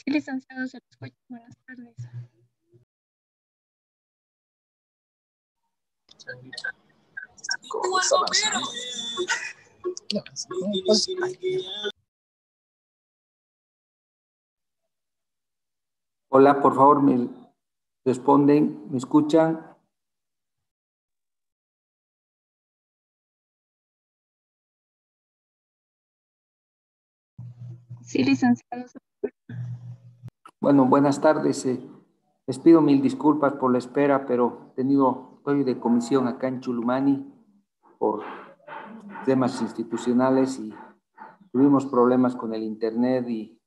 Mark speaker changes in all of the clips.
Speaker 1: Sí, licenciado, se lo escucha. Buenas tardes.
Speaker 2: Hola, por favor, me responden, me escuchan.
Speaker 1: Sí, licenciado.
Speaker 2: Bueno, buenas tardes. Les pido mil disculpas por la espera, pero estoy de comisión acá en Chulumani por temas institucionales y tuvimos problemas con el internet y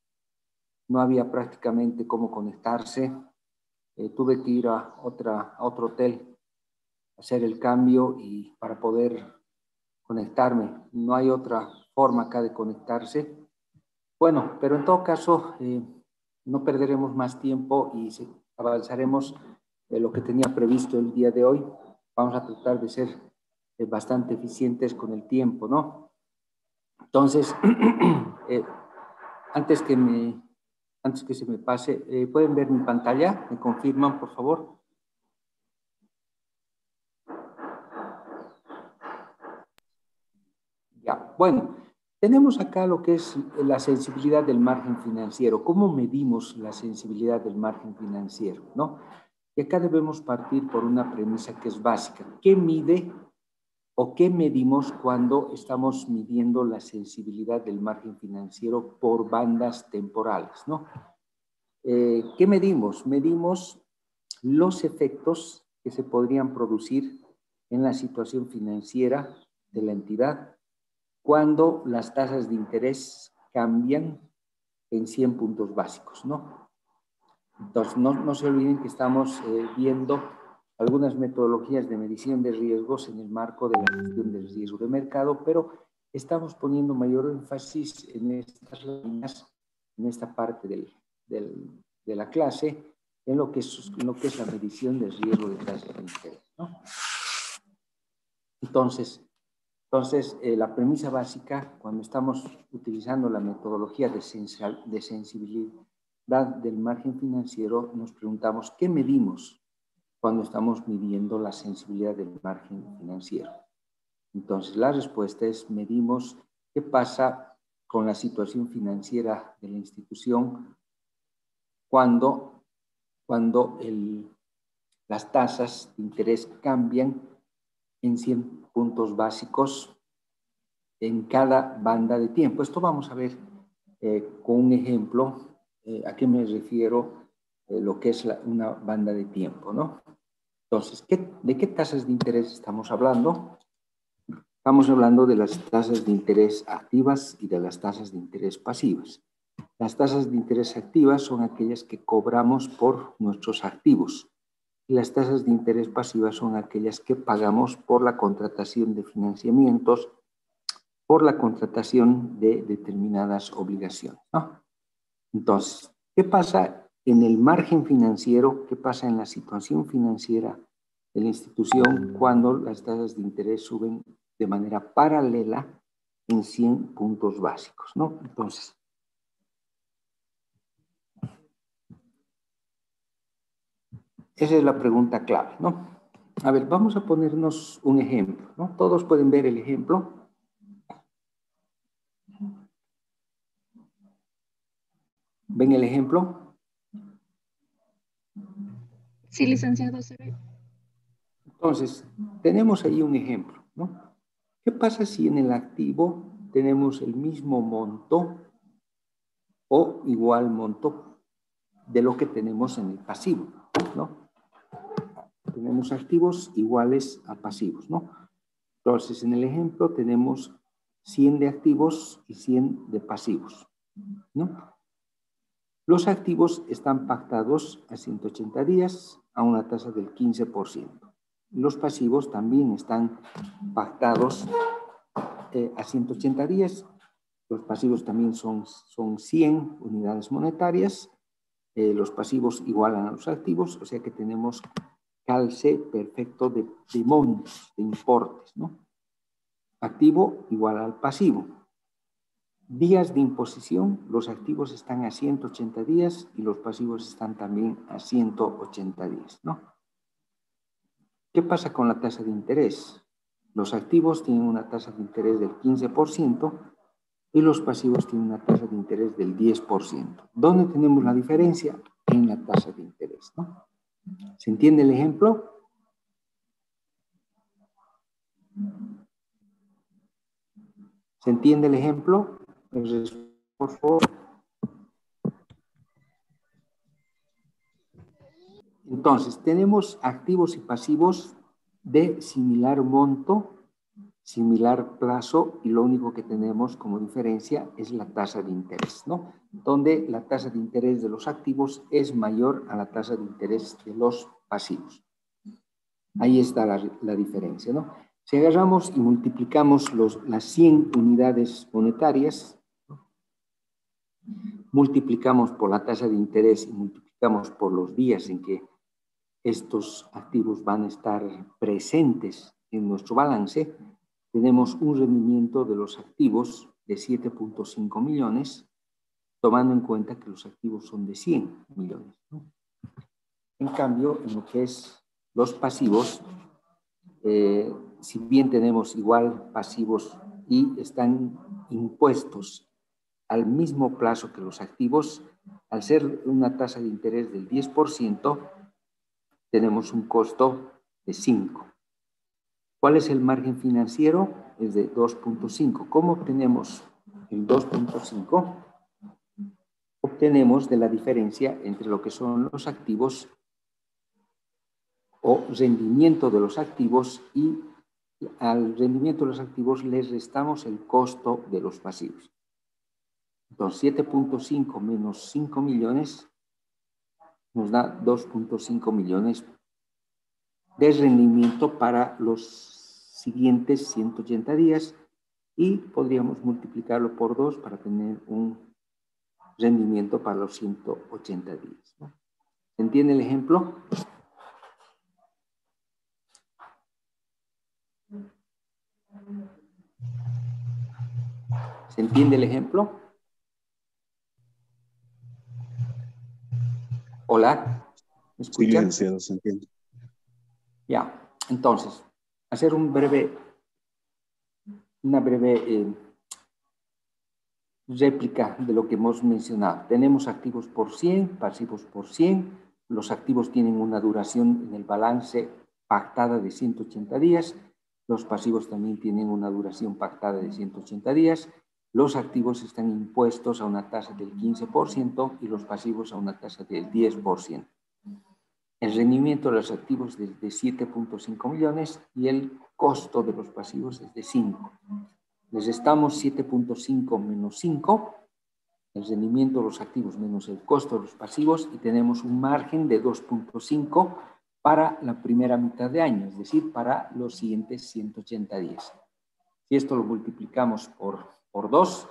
Speaker 2: no había prácticamente cómo conectarse. Tuve que ir a otro hotel a hacer el cambio y para poder conectarme. No hay otra forma acá de conectarse. Bueno, pero en todo caso, no perderemos más tiempo y avanzaremos de lo que tenía previsto el día de hoy. Vamos a tratar de ser bastante eficientes con el tiempo, ¿no? Entonces, antes que se me pase, ¿pueden ver mi pantalla? ¿Me confirman, por favor? Ya, bueno, tenemos acá lo que es la sensibilidad del margen financiero. ¿Cómo medimos la sensibilidad del margen financiero, no? Y acá debemos partir por una premisa que es básica. ¿Qué mide o qué medimos cuando estamos midiendo la sensibilidad del margen financiero por bandas temporales, no? ¿Qué medimos? Medimos los efectos que se podrían producir en la situación financiera de la entidad cuando las tasas de interés cambian en 100 puntos básicos, ¿no? Entonces, no se olviden que estamos viendo algunas metodologías de medición de riesgos en el marco de la gestión del riesgo de mercado, pero estamos poniendo mayor énfasis en estas líneas, en esta parte de la clase, en lo que es la medición del riesgo de tasas de interés, ¿no? Entonces, la premisa básica, cuando estamos utilizando la metodología de sensibilidad del margen financiero, nos preguntamos, ¿qué medimos cuando estamos midiendo la sensibilidad del margen financiero? Entonces, la respuesta es, medimos qué pasa con la situación financiera de la institución cuando las tasas de interés cambian en 100 puntos básicos en cada banda de tiempo. Esto vamos a ver con un ejemplo. ¿A qué me refiero? Lo que es una banda de tiempo, ¿no? Entonces, ¿de qué tasas de interés estamos hablando? Estamos hablando de las tasas de interés activas y de las tasas de interés pasivas. Las tasas de interés activas son aquellas que cobramos por nuestros activos. Y las tasas de interés pasivas son aquellas que pagamos por la contratación de financiamientos, por la contratación de determinadas obligaciones, ¿no? Entonces, ¿qué pasa en el margen financiero? ¿Qué pasa en la situación financiera de la institución cuando las tasas de interés suben de manera paralela en 100 puntos básicos, ¿no? Entonces, esa es la pregunta clave, ¿no? A ver, vamos a ponernos un ejemplo, ¿no? Todos pueden ver el ejemplo. ¿Ven el ejemplo?
Speaker 1: Sí, licenciado, se ve.
Speaker 2: Entonces, tenemos ahí un ejemplo, ¿no? ¿Qué pasa si en el activo tenemos el mismo monto o igual monto de lo que tenemos en el pasivo, ¿no? Tenemos activos iguales a pasivos, ¿no? Entonces, en el ejemplo tenemos 100 de activos y 100 de pasivos, ¿no? Los activos están pactados a 180 días a una tasa del 15%. Los pasivos también están pactados a 180 días. Los pasivos también son 100 unidades monetarias. Los pasivos igualan a los activos, o sea que tenemos calce perfecto de montos, de importes, ¿no? Activo igual al pasivo. días de imposición, los activos están a 180 días y los pasivos están también a 180 días, ¿no? ¿Qué pasa con la tasa de interés? Los activos tienen una tasa de interés del 15% y los pasivos tienen una tasa de interés del 10%. ¿Dónde tenemos la diferencia? En la tasa de interés, ¿no? ¿Se entiende el ejemplo? ¿Se entiende el ejemplo? Por favor. Entonces, tenemos activos y pasivos de similar monto, similar plazo, y lo único que tenemos como diferencia es la tasa de interés, ¿no? Donde la tasa de interés de los activos es mayor a la tasa de interés de los pasivos. Ahí está la diferencia, ¿no? Si agarramos y multiplicamos las 100 unidades monetarias, multiplicamos por la tasa de interés y multiplicamos por los días en que estos activos van a estar presentes en nuestro balance, tenemos un rendimiento de los activos de 7.5 millones, tomando en cuenta que los activos son de 100 millones, ¿no? En cambio, en lo que es los pasivos, si bien tenemos igual pasivos y están impuestos al mismo plazo que los activos, al ser una tasa de interés del 10%, tenemos un costo de 5. ¿Cuál es el margen financiero? Es de 2.5. ¿Cómo obtenemos el 2.5? Obtenemos de la diferencia entre lo que son los activos o rendimiento de los activos, y al rendimiento de los activos les restamos el costo de los pasivos. Entonces, 7.5 menos 5 millones nos da 2.5 millones de rendimiento para los siguientes 180 días, y podríamos multiplicarlo por 2 para tener un rendimiento para los 180 días, ¿no? ¿Se entiende el ejemplo? ¿Se entiende el ejemplo? Hola, ¿me
Speaker 3: Sí,
Speaker 2: escuchan?
Speaker 3: licenciado, se entiende.
Speaker 2: Ya, entonces, hacer una breve réplica de lo que hemos mencionado. Tenemos activos por 100, pasivos por 100. Los activos tienen una duración en el balance pactada de 180 días. Los pasivos también tienen una duración pactada de 180 días. Los activos están impuestos a una tasa del 15% y los pasivos a una tasa del 10%. El rendimiento de los activos es de 7.5 millones y el costo de los pasivos es de 5. Les restamos 7.5 menos 5, el rendimiento de los activos menos el costo de los pasivos, y tenemos un margen de 2.5 para la primera mitad de año, es decir, para los siguientes 180 días. Si esto lo multiplicamos por 2,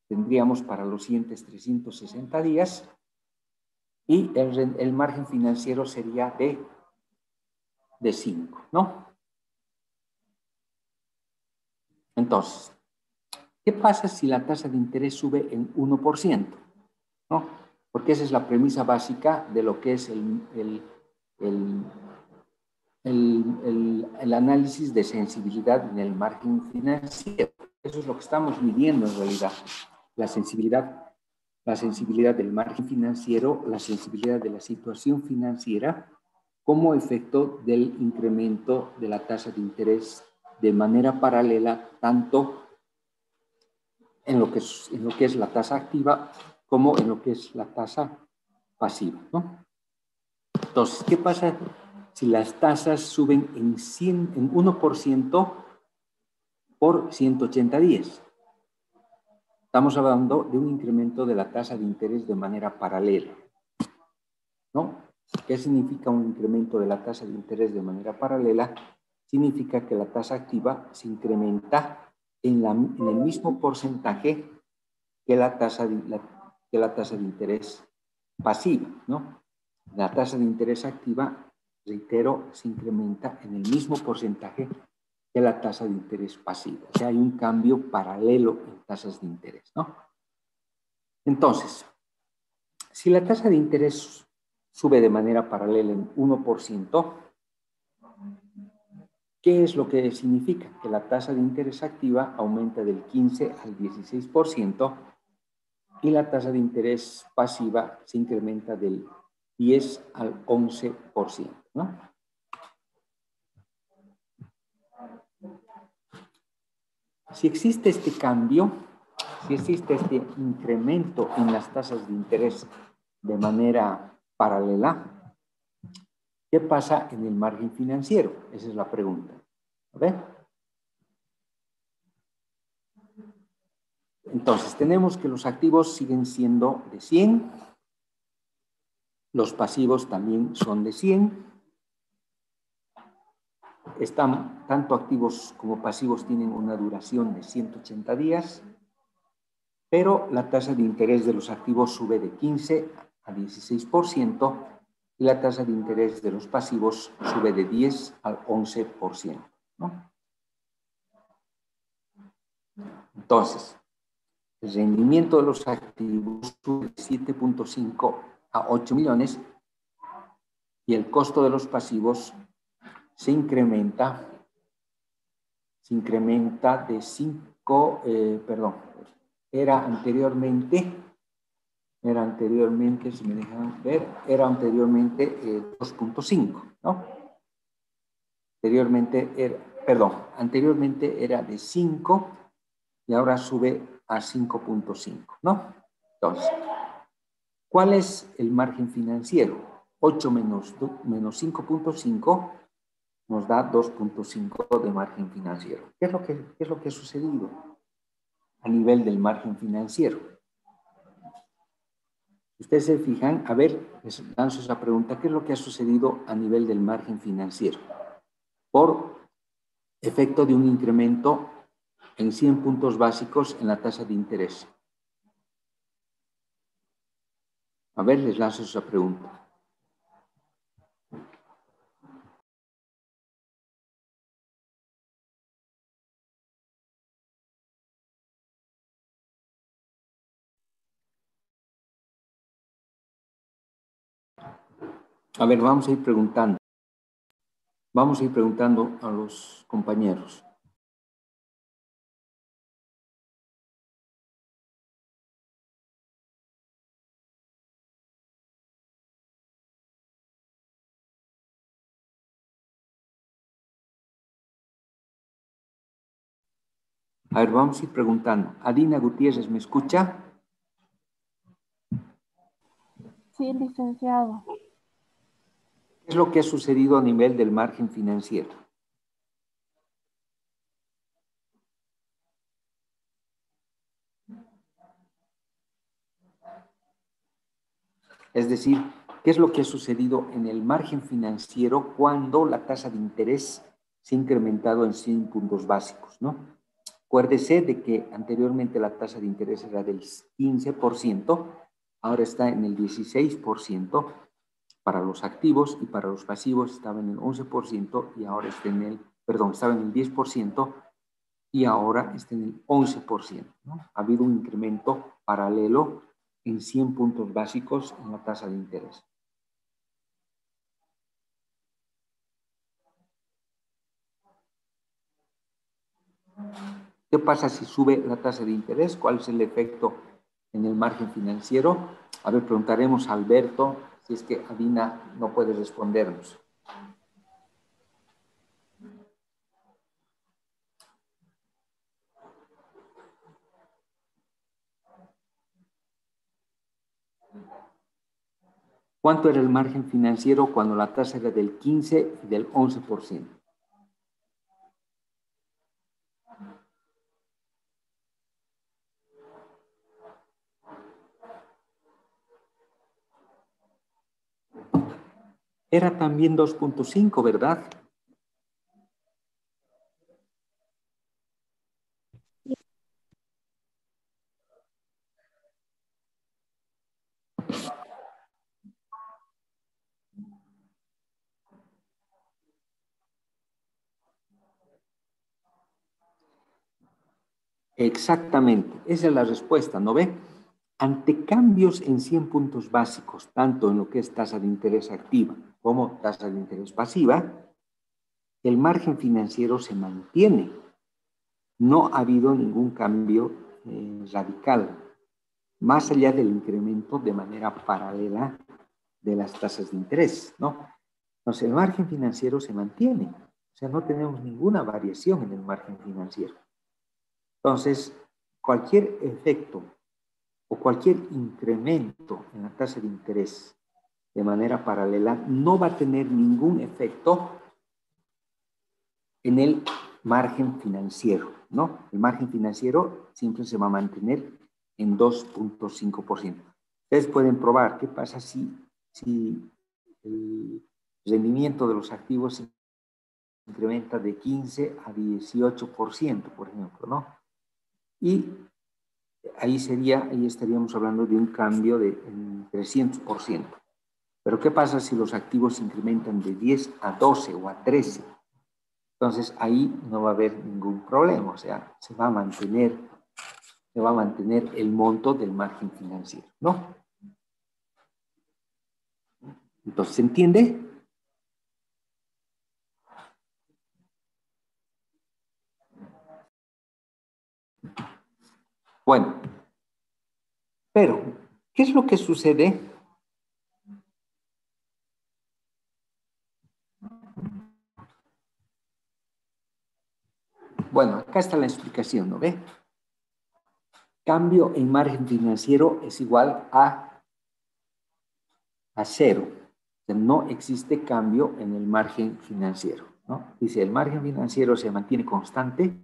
Speaker 2: tendríamos para los siguientes 360 días, y el margen financiero sería de 5, ¿no? Entonces, ¿qué pasa si la tasa de interés sube en 1%? ¿No? Porque esa es la premisa básica de lo que es el análisis de sensibilidad en el margen financiero. Eso es lo que estamos midiendo en realidad. La sensibilidad del margen financiero, la sensibilidad de la situación financiera como efecto del incremento de la tasa de interés de manera paralela, tanto en lo que es la tasa activa como en lo que es la tasa pasiva, ¿no? Entonces, ¿qué pasa si las tasas suben en 1% por 180 días? Estamos hablando de un incremento de la tasa de interés de manera paralela, ¿no? ¿Qué significa un incremento de la tasa de interés de manera paralela? Significa que la tasa activa se incrementa en el mismo porcentaje que la tasa de interés pasiva, ¿no? La tasa de interés activa, reitero, se incrementa en el mismo porcentaje que la tasa de interés pasivo. O sea, hay un cambio paralelo en tasas de interés, ¿no? Entonces, si la tasa de interés sube de manera paralela en 1%, ¿qué es lo que significa? Que la tasa de interés activa aumenta del 15 al 16% y la tasa de interés pasiva se incrementa del 10 al 11%, ¿no? Si existe este cambio, si existe este incremento en las tasas de interés de manera paralela, ¿qué pasa en el margen financiero? Esa es la pregunta. ¿A ver? Entonces, tenemos que los activos siguen siendo de 100, los pasivos también son de 100, tanto activos como pasivos tienen una duración de 180 días, pero la tasa de interés de los activos sube de 15 a 16% y la tasa de interés de los pasivos sube de 10 al 11%, ¿no? Entonces, el rendimiento de los activos sube de 7.5 a 8 millones y el costo de los pasivos se incrementa de 5, era anteriormente, si me dejan ver, era anteriormente 2.5, ¿no? Anteriormente era de 5 y ahora sube a 5.5, ¿no? Entonces, ¿cuál es el margen financiero? 8 menos 5.5 nos da 2.5 de margen financiero. ¿Qué es lo que ha sucedido a nivel del margen financiero? Ustedes se fijan, a ver, les lanzo esa pregunta, ¿qué es lo que ha sucedido a nivel del margen financiero? Por efecto de un incremento en 100 puntos básicos en la tasa de interés. A ver, les lanzo esa pregunta. A ver, vamos a ir preguntando. Vamos a ir preguntando a los compañeros. A ver, vamos a ir preguntando. Adina Gutiérrez, ¿me escucha?
Speaker 3: Sí, licenciado.
Speaker 2: ¿Qué es lo que ha sucedido a nivel del margen financiero? Es decir, ¿qué es lo que ha sucedido en el margen financiero cuando la tasa de interés se ha incrementado en 100 puntos básicos, ¿no? Acuérdese de que anteriormente la tasa de interés era del 15%, ahora está en el 16% para los activos y para los pasivos estaba en el 11% y ahora está en el, estaba en el 10% y ahora está en el 11%, ¿no? Ha habido un incremento paralelo en 100 puntos básicos en la tasa de interés. ¿Qué pasa si sube la tasa de interés? ¿Cuál es el efecto en el margen financiero? A ver, preguntaremos a Alberto si es que Adina no puede respondernos. ¿Cuánto era el margen financiero cuando la tasa era del 15 y del 11%? Era también 2.5, ¿verdad? Exactamente, esa es la respuesta, ¿no ve? Ante cambios en 100 puntos básicos, tanto en lo que es tasa de interés activa como tasa de interés pasiva, el margen financiero se mantiene. No ha habido ningún cambio radical, más allá del incremento de manera paralela de las tasas de interés, ¿no? Entonces, el margen financiero se mantiene. O sea, no tenemos ninguna variación en el margen financiero. Entonces, cualquier efecto o cualquier incremento en la tasa de interés de manera paralela no va a tener ningún efecto en el margen financiero, ¿no? El margen financiero siempre se va a mantener en 2.5%. Ustedes pueden probar qué pasa si el rendimiento de los activos se incrementa de 15 a 18%, por ejemplo, ¿no? Y ahí estaríamos hablando de un cambio de 300%. Pero ¿qué pasa si los activos se incrementan de 10 a 12 o a 13? Entonces ahí no va a haber ningún problema, o sea, se va a mantener el monto del margen financiero, ¿no? Entonces, ¿se entiende? Bueno, pero, ¿qué es lo que sucede? Bueno, acá está la explicación, ¿no ve? Cambio en margen financiero es igual a cero. O sea, no existe cambio en el margen financiero, ¿no? Dice, el margen financiero se mantiene constante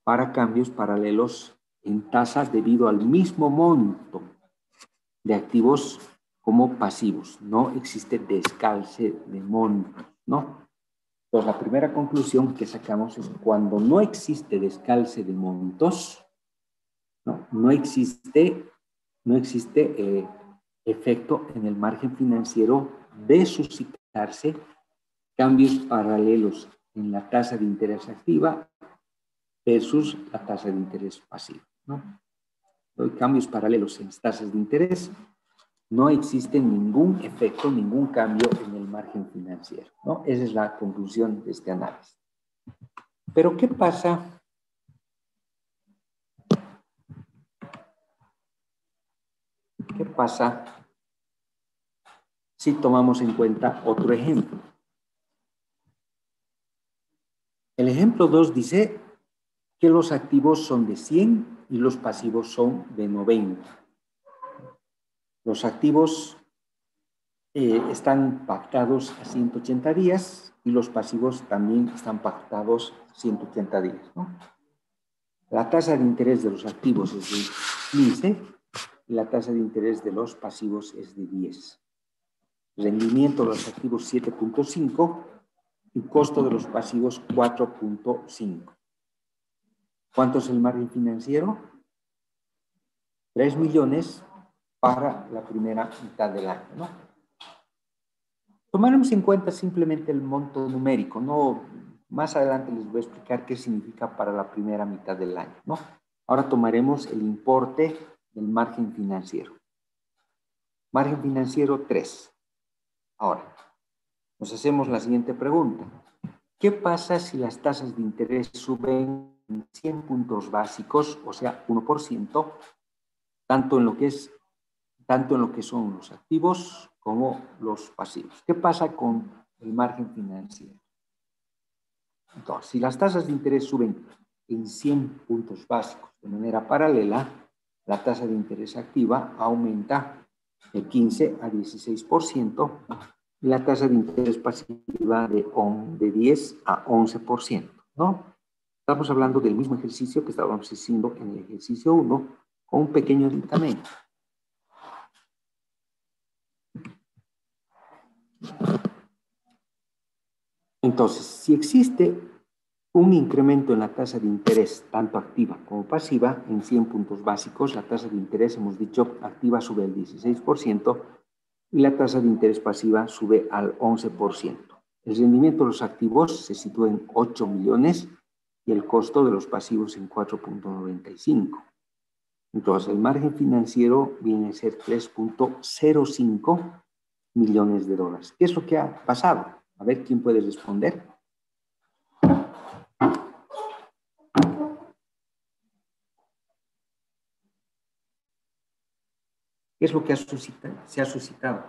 Speaker 2: para cambios paralelos en tasas debido al mismo monto de activos como pasivos. No existe descalce de montos, ¿no? Entonces, la primera conclusión que sacamos es cuando no existe descalce de montos, no existe efecto en el margen financiero de suscitarse cambios paralelos en la tasa de interés activa versus la tasa de interés pasiva, ¿no? Cambios paralelos en las tasas de interés, no existe ningún efecto, ningún cambio en el margen financiero, ¿no? Esa es la conclusión de este análisis. Pero, ¿qué pasa? ¿Qué pasa si tomamos en cuenta otro ejemplo? El ejemplo 2 dice que los activos son de 100 y los pasivos son de 90. Los activos están pactados a 180 días y los pasivos también están pactados a 180 días, ¿no? La tasa de interés de los activos es de 15 y la tasa de interés de los pasivos es de 10. Rendimiento de los activos 7.5 y costo de los pasivos 4.5. ¿Cuánto es el margen financiero? 3 millones para la primera mitad del año, ¿no? Tomaremos en cuenta simplemente el monto numérico, ¿no? Más adelante les voy a explicar qué significa para la primera mitad del año, ¿no? Ahora tomaremos el importe del margen financiero. Margen financiero 3. Ahora, nos hacemos la siguiente pregunta. ¿Qué pasa si las tasas de interés suben en 100 puntos básicos, o sea, 1%, tanto en lo que son los activos como los pasivos? ¿Qué pasa con el margen financiero? Entonces, si las tasas de interés suben en 100 puntos básicos de manera paralela, la tasa de interés activa aumenta de 15 a 16% y la tasa de interés pasiva de 10 a 11%, ¿no? Estamos hablando del mismo ejercicio que estábamos haciendo en el ejercicio 1 con un pequeño aditamento. Entonces, si existe un incremento en la tasa de interés, tanto activa como pasiva, en 100 puntos básicos, la tasa de interés, hemos dicho, activa sube al 16% y la tasa de interés pasiva sube al 11%. El rendimiento de los activos se sitúa en 8 millones y el costo de los pasivos en 4.95. Entonces, el margen financiero viene a ser 3.05 millones de dólares. ¿Qué es lo que ha pasado? A ver, ¿quién puede responder? ¿Qué es lo que se ha suscitado?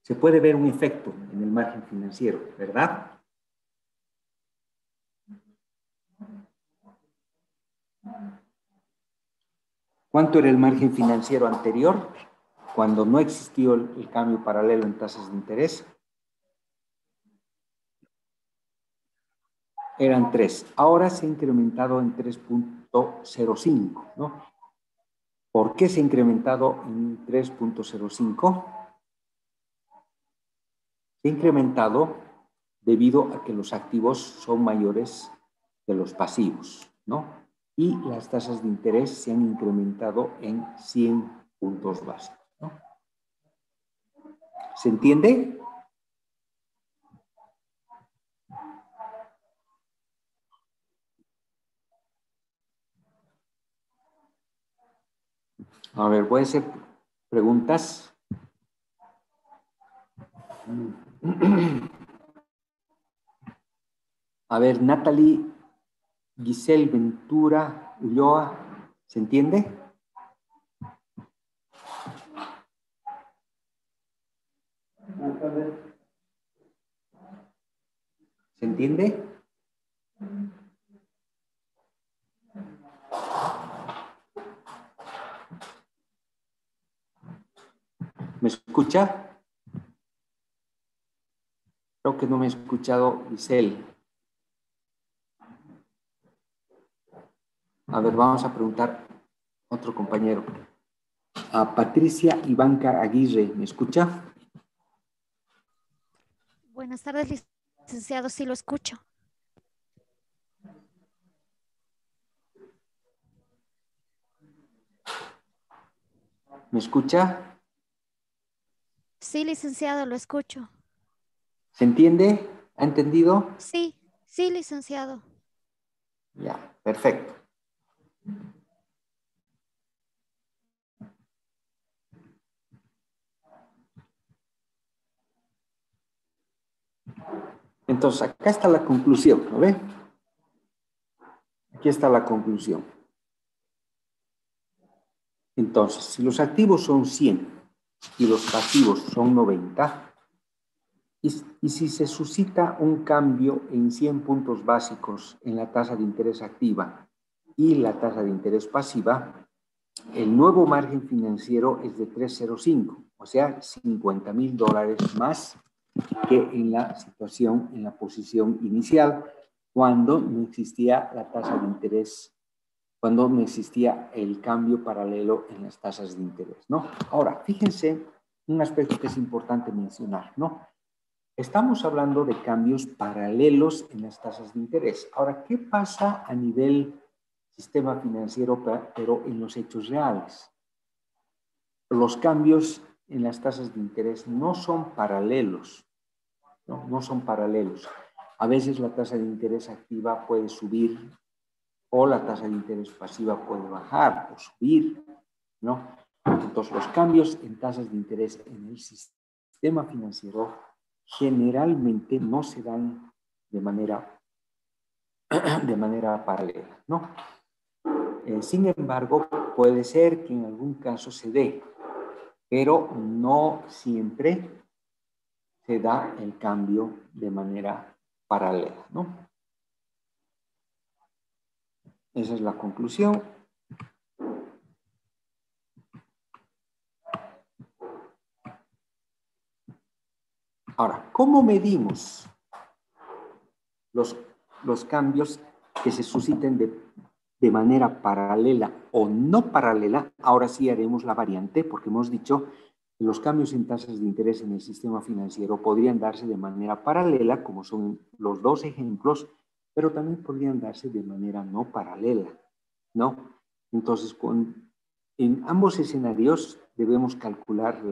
Speaker 2: Se puede ver un efecto en el margen financiero, ¿verdad? ¿Cuánto era el margen financiero anterior cuando no existió el cambio paralelo en tasas de interés? Eran 3. Ahora se ha incrementado en 3.05, ¿no? ¿Por qué se ha incrementado en 3.05? Se ha incrementado debido a que los activos son mayores que los pasivos, ¿no? Y las tasas de interés se han incrementado en 100 puntos básicos, ¿no? ¿Se entiende? A ver, voy a hacer preguntas. A ver, Natalie, Giselle Ventura, Ulloa, ¿se entiende? ¿Se entiende? ¿Me escucha? Creo que no me ha escuchado Giselle. A ver, vamos a preguntar a otro compañero. A Patricia Ivanka Aguirre, ¿me escucha?
Speaker 4: Buenas tardes, licenciado, sí lo escucho.
Speaker 2: ¿Me escucha?
Speaker 4: Sí, licenciado, lo escucho.
Speaker 2: ¿Se entiende? ¿Ha entendido?
Speaker 4: Sí, sí, licenciado.
Speaker 2: Ya, perfecto. Entonces, acá está la conclusión, ¿no ve? Aquí está la conclusión. Entonces, si los activos son 100 y los pasivos son 90, y si se suscita un cambio en 100 puntos básicos en la tasa de interés activa y la tasa de interés pasiva, el nuevo margen financiero es de 305, o sea, $50,000 más que en la situación, en la posición inicial, cuando no existía la tasa de interés, cuando no existía el cambio paralelo en las tasas de interés, ¿no? Ahora, fíjense un aspecto que es importante mencionar, ¿no? Estamos hablando de cambios paralelos en las tasas de interés. Ahora, ¿qué pasa a nivel sistema financiero, pero en los hechos reales? Los cambios en las tasas de interés no son paralelos, ¿no? No son paralelos. A veces la tasa de interés activa puede subir o la tasa de interés pasiva puede bajar o subir, ¿no? Entonces, los cambios en tasas de interés en el sistema financiero generalmente no se dan de manera paralela, ¿no? Sin embargo, puede ser que en algún caso se dé, pero no siempre se da el cambio de manera paralela, ¿no? Esa es la conclusión. Ahora, ¿cómo medimos los cambios que se susciten de manera paralela o no paralela? Ahora sí haremos la variante, porque hemos dicho que los cambios en tasas de interés en el sistema financiero podrían darse de manera paralela, como son los dos ejemplos, pero también podrían darse de manera no paralela, ¿no? Entonces, en ambos escenarios debemos calcular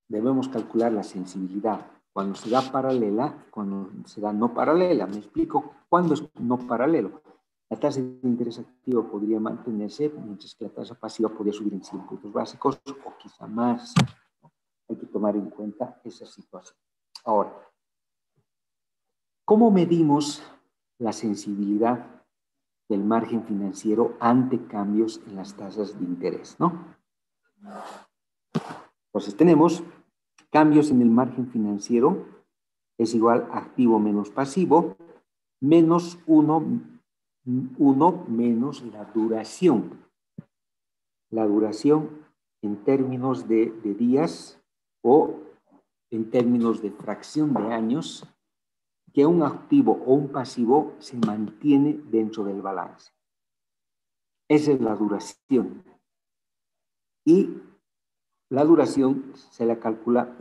Speaker 2: debemos calcular la sensibilidad. Cuando se da paralela, cuando se da no paralela. Me explico cuándo es no paralelo. La tasa de interés activo podría mantenerse, mientras que la tasa pasiva podría subir en 100 puntos básicos o quizá más. Hay que tomar en cuenta esa situación. Ahora, ¿cómo medimos la sensibilidad del margen financiero ante cambios en las tasas de interés, ¿no? Entonces tenemos cambios en el margen financiero es igual a activo menos pasivo menos 1 menos la duración. La duración en términos de días o en términos de fracción de años que un activo o un pasivo se mantiene dentro del balance. Esa es la duración. Y la duración se la calcula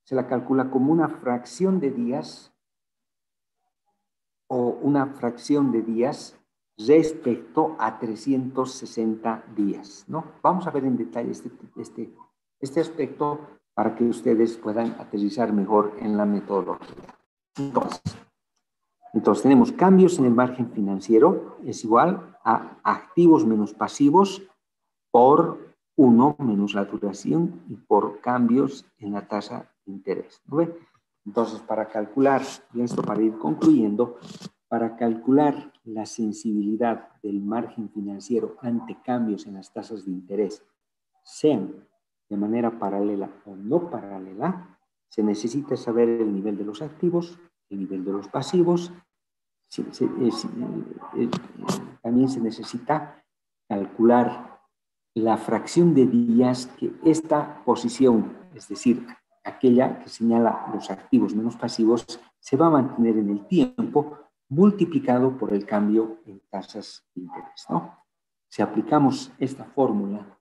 Speaker 2: se la calcula como una fracción de días o una fracción de días respecto a 360 días, ¿no? Vamos a ver en detalle este aspecto para que ustedes puedan aterrizar mejor en la metodología. Entonces tenemos cambios en el margen financiero es igual a activos menos pasivos por 1 menos la duración y por cambios en la tasa de interés, ¿no ve? Entonces, para calcular, y esto para ir concluyendo, para calcular la sensibilidad del margen financiero ante cambios en las tasas de interés, sean de manera paralela o no paralela, se necesita saber el nivel de los activos, el nivel de los pasivos, también se necesita calcular la fracción de días que esta posición, es decir, aquella que señala los activos menos pasivos, se va a mantener en el tiempo multiplicado por el cambio en tasas de interés, ¿no? Si aplicamos esta fórmula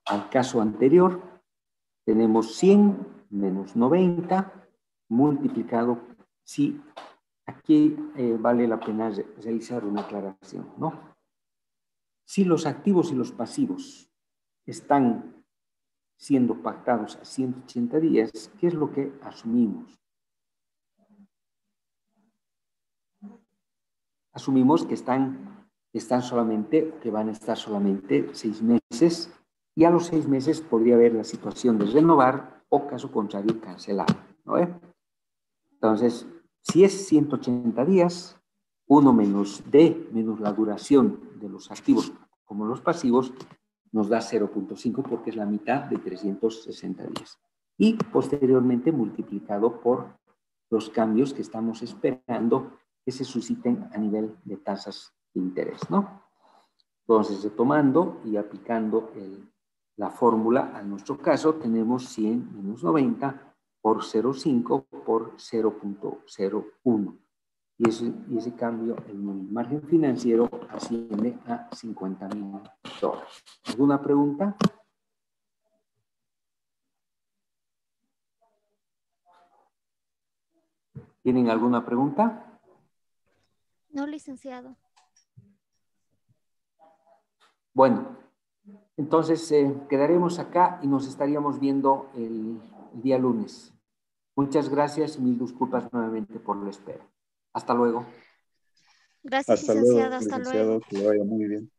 Speaker 2: al caso anterior, tenemos 100 menos 90 multiplicado, si aquí vale la pena realizar una aclaración, ¿no? Si los activos y los pasivos están siendo pactados a 180 días, ¿qué es lo que asumimos? Asumimos que que van a estar solamente 6 meses y a los 6 meses podría haber la situación de renovar o caso contrario cancelar, ¿no? Entonces, si es 180 días, 1 menos D menos la duración de los activos como los pasivos nos da 0.5 porque es la mitad de 360 días. Y posteriormente multiplicado por los cambios que estamos esperando que se susciten a nivel de tasas de interés, ¿no? Entonces, retomando y aplicando la fórmula a nuestro caso, tenemos 100 menos 90 por 0.5 por 0.01. Y ese cambio en el margen financiero asciende a $50,000. ¿Alguna pregunta? ¿Tienen alguna pregunta?
Speaker 4: No, licenciado.
Speaker 2: Bueno, entonces quedaremos acá y nos estaríamos viendo el día lunes. Muchas gracias y mil disculpas nuevamente por la espera. Hasta luego.
Speaker 4: Gracias,
Speaker 5: Hasta
Speaker 4: licenciado.
Speaker 5: luego,
Speaker 4: Hasta
Speaker 5: licenciado,
Speaker 4: luego.
Speaker 5: que le vaya muy bien.